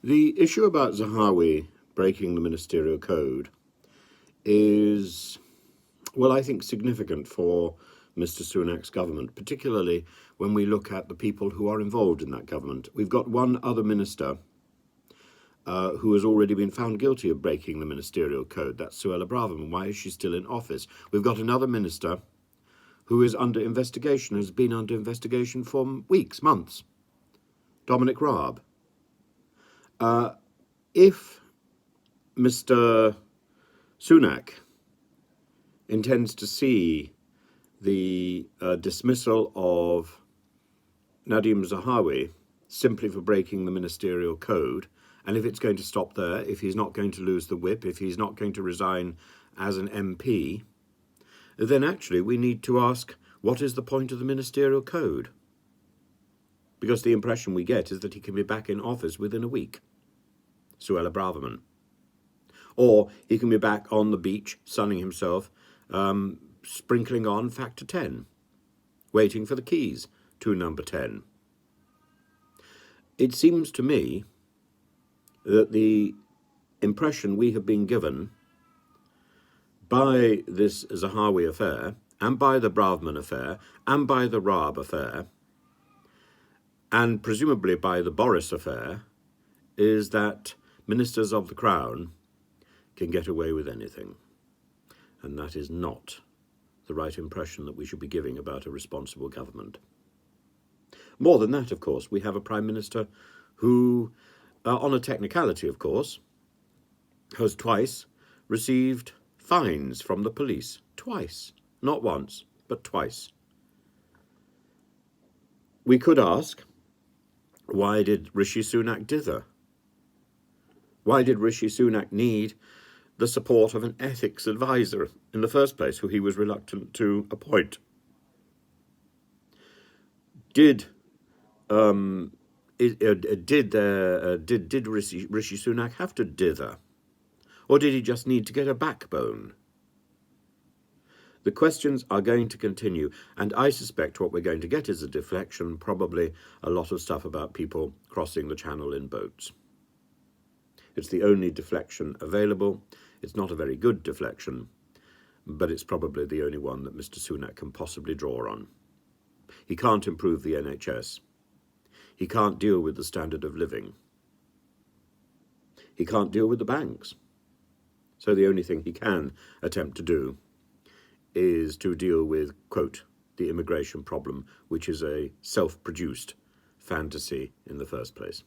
The issue about Zahawi breaking the ministerial code is, well, I think significant for Mr. Sunak's government, particularly when we look at the people who are involved in that government. We've got one other minister who has already been found guilty of breaking the ministerial code. That's Suella Braverman. Why is she still in office? We've got another minister who is under investigation, has been under investigation for weeks, months. Dominic Raab. If Mr. Sunak intends to see the dismissal of Nadim Zahawi simply for breaking the ministerial code, and if it's going to stop there, if he's not going to lose the whip, if he's not going to resign as an MP, then actually we need to ask, what is the point of the ministerial code? Because the impression we get is that he can be back in office within a week. Suella Braverman. Or he can be back on the beach, sunning himself, sprinkling on Factor 10, waiting for the keys to number 10. It seems to me that the impression we have been given by this Zahawi affair, and by the Braverman affair, and by the Raab affair, and presumably by the Boris affair, is that ministers of the Crown can get away with anything. And that is not the right impression that we should be giving about a responsible government. More than that, of course, we have a Prime Minister who, on a technicality, of course, has twice received fines from the police. Twice. Not once, but twice. We could ask, why did Rishi Sunak dither? Why did Rishi Sunak need the support of an ethics advisor in the first place, who he was reluctant to appoint? Did Rishi Sunak have to dither, or did he just need to get a backbone? The questions are going to continue, and I suspect what we're going to get is a deflection, probably a lot of stuff about people crossing the channel in boats. It's the only deflection available. It's not a very good deflection, but it's probably the only one that Mr. Sunak can possibly draw on. He can't improve the NHS. He can't deal with the standard of living. He can't deal with the banks. So the only thing he can attempt to do is to deal with, quote, the immigration problem, which is a self-produced fantasy in the first place.